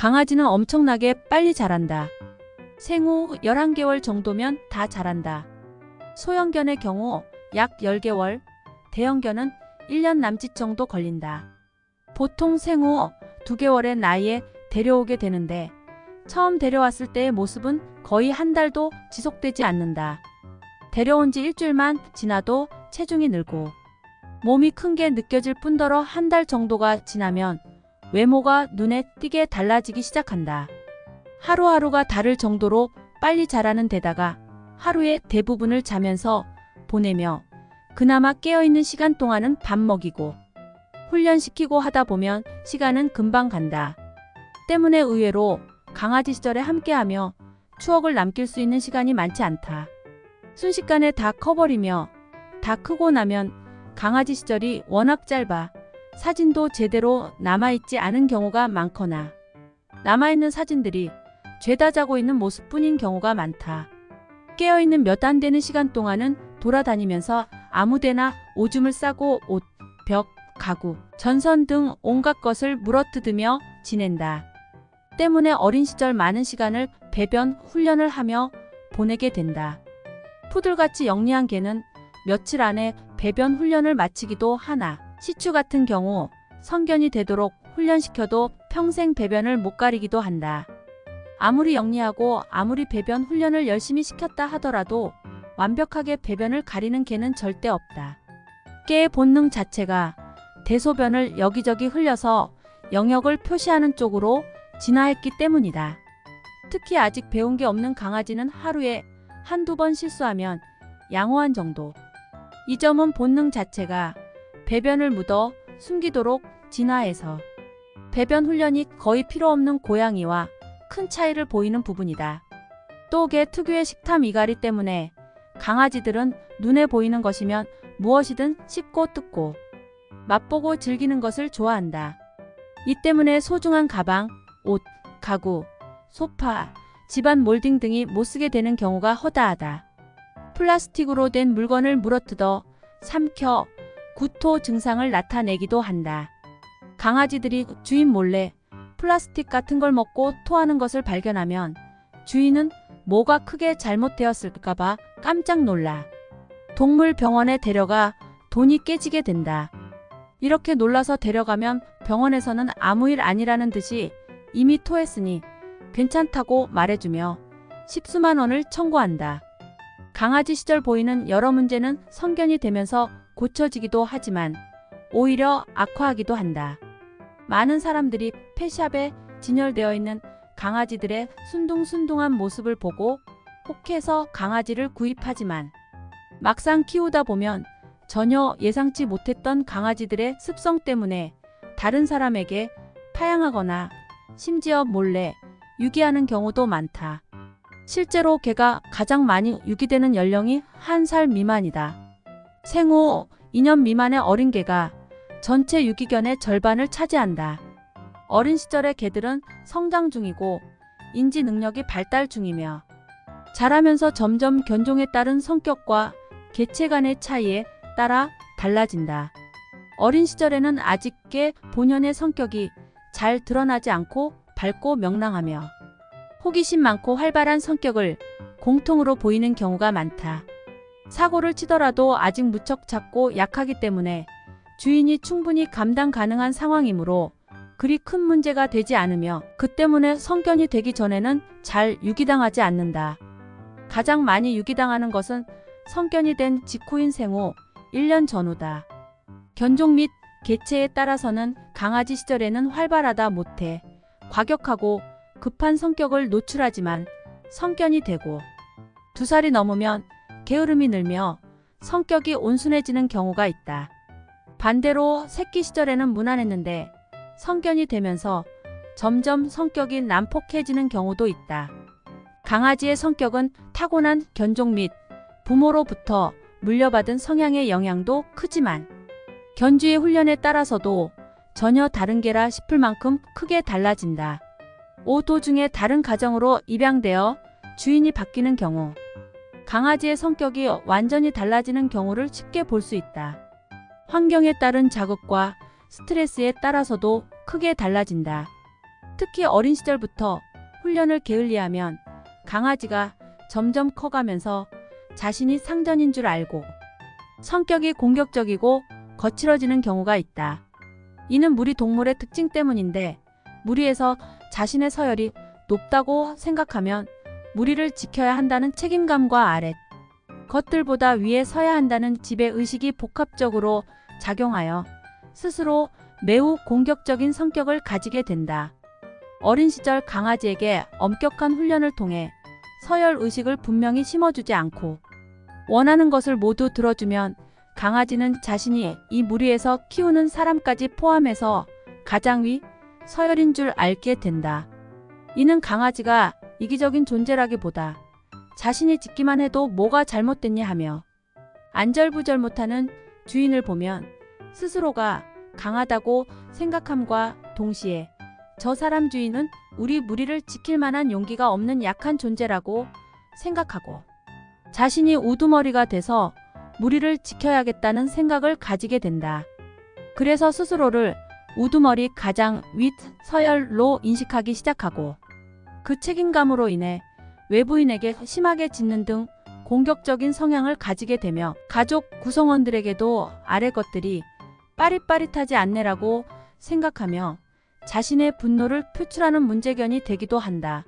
강아지는 엄청나게 빨리 자란다. 생후 11개월 정도면 다 자란다. 소형견의 경우 약 10개월, 대형견은 1년 남짓 정도 걸린다. 보통 생후 2개월의 나이에 데려오게 되는데 처음 데려왔을 때의 모습은 거의 한 달도 지속되지 않는다. 데려온 지 일주일만 지나도 체중이 늘고 몸이 큰 게 느껴질 뿐더러 한 달 정도가 지나면 외모가 눈에 띄게 달라지기 시작한다. 하루하루가 다를 정도로 빨리 자라는 데다가 하루의 대부분을 자면서 보내며 그나마 깨어있는 시간 동안은 밥 먹이고 훈련시키고 하다 보면 시간은 금방 간다. 때문에 의외로 강아지 시절에 함께하며 추억을 남길 수 있는 시간이 많지 않다. 순식간에 다 커버리며 다 크고 나면 강아지 시절이 워낙 짧아 사진도 제대로 남아있지 않은 경우가 많거나 남아있는 사진들이 죄다 자고 있는 모습뿐인 경우가 많다. 깨어있는 몇 안 되는 시간 동안은 돌아다니면서 아무데나 오줌을 싸고 옷, 벽, 가구, 전선 등 온갖 것을 물어뜯으며 지낸다. 때문에 어린 시절 많은 시간을 배변 훈련을 하며 보내게 된다. 푸들같이 영리한 개는 며칠 안에 배변 훈련을 마치기도 하나 시추 같은 경우 성견이 되도록 훈련시켜도 평생 배변을 못 가리기도 한다. 아무리 영리하고 아무리 배변 훈련을 열심히 시켰다 하더라도 완벽하게 배변을 가리는 개는 절대 없다. 개의 본능 자체가 대소변을 여기저기 흘려서 영역을 표시하는 쪽으로 진화했기 때문이다. 특히 아직 배운 게 없는 강아지는 하루에 한두 번 실수하면 양호한 정도. 이 점은 본능 자체가 배변을 묻어 숨기도록 진화해서 배변 훈련이 거의 필요 없는 고양이와 큰 차이를 보이는 부분이다. 또 개 특유의 식탐 이갈이 때문에 강아지들은 눈에 보이는 것이면 무엇이든 씹고 뜯고 맛보고 즐기는 것을 좋아한다. 이 때문에 소중한 가방, 옷, 가구, 소파, 집안 몰딩 등이 못쓰게 되는 경우가 허다하다. 플라스틱으로 된 물건을 물어뜯어 삼켜 구토 증상을 나타내기도 한다. 강아지들이 주인 몰래 플라스틱 같은 걸 먹고 토하는 것을 발견하면 주인은 뭐가 크게 잘못되었을까봐 깜짝 놀라 동물병원에 데려가 돈이 깨지게 된다. 이렇게 놀라서 데려가면 병원에서는 아무 일 아니라는 듯이 이미 토했으니 괜찮다고 말해주며 10수만 원을 청구한다. 강아지 시절 보이는 여러 문제는 성견이 되면서 고쳐지기도 하지만 오히려 악화하기도 한다. 많은 사람들이 펫샵에 진열되어 있는 강아지들의 순둥순둥한 모습을 보고 혹해서 강아지를 구입하지만 막상 키우다 보면 전혀 예상치 못했던 강아지들의 습성 때문에 다른 사람에게 파양하거나 심지어 몰래 유기하는 경우도 많다. 실제로 개가 가장 많이 유기되는 연령이 1살 미만이다. 생후 2년 미만의 어린 개가 전체 유기견의 절반을 차지한다. 어린 시절의 개들은 성장 중이고 인지 능력이 발달 중이며 자라면서 점점 견종에 따른 성격과 개체 간의 차이에 따라 달라진다. 어린 시절에는 아직 개 본연의 성격이 잘 드러나지 않고 밝고 명랑하며 호기심 많고 활발한 성격을 공통으로 보이는 경우가 많다. 사고를 치더라도 아직 무척 작고 약하기 때문에 주인이 충분히 감당 가능한 상황이므로 그리 큰 문제가 되지 않으며 그 때문에 성견이 되기 전에는 잘 유기당하지 않는다. 가장 많이 유기당하는 것은 성견이 된 직후인 생후 1년 전후다. 견종 및 개체에 따라서는 강아지 시절에는 활발하다 못해 과격하고 급한 성격을 노출하지만 성견이 되고 2살이 넘으면 게으름이 늘며 성격이 온순해지는 경우가 있다. 반대로 새끼 시절에는 무난했는데 성견이 되면서 점점 성격이 난폭해지는 경우도 있다. 강아지의 성격은 타고난 견종 및 부모로부터 물려받은 성향의 영향도 크지만 견주의 훈련에 따라서도 전혀 다른 개라 싶을 만큼 크게 달라진다. 도중에 다른 가정으로 입양되어 주인이 바뀌는 경우 강아지의 성격이 완전히 달라지는 경우를 쉽게 볼 수 있다. 환경에 따른 자극과 스트레스에 따라서도 크게 달라진다. 특히 어린 시절부터 훈련을 게을리하면 강아지가 점점 커가면서 자신이 상전인 줄 알고 성격이 공격적이고 거칠어지는 경우가 있다. 이는 무리 동물의 특징 때문인데 무리에서 자신의 서열이 높다고 생각하면 무리를 지켜야 한다는 책임감과 아랫 것들보다 위에 서야 한다는 지배의식이 복합적으로 작용하여 스스로 매우 공격적인 성격을 가지게 된다. 어린 시절 강아지에게 엄격한 훈련을 통해 서열의식을 분명히 심어주지 않고 원하는 것을 모두 들어주면 강아지는 자신이 이 무리에서 키우는 사람까지 포함해서 가장 위 서열인 줄 알게 된다. 이는 강아지가 이기적인 존재라기보다 자신이 짖기만 해도 뭐가 잘못됐냐 하며 안절부절 못하는 주인을 보면 스스로가 강하다고 생각함과 동시에 저 사람 주인은 우리 무리를 지킬 만한 용기가 없는 약한 존재라고 생각하고 자신이 우두머리가 돼서 무리를 지켜야겠다는 생각을 가지게 된다. 그래서 스스로를 우두머리 가장 윗 서열로 인식하기 시작하고 그 책임감으로 인해 외부인에게 심하게 짖는 등 공격적인 성향을 가지게 되며 가족 구성원들에게도 아래 것들이 빠릿빠릿하지 않네라고 생각하며 자신의 분노를 표출하는 문제견이 되기도 한다.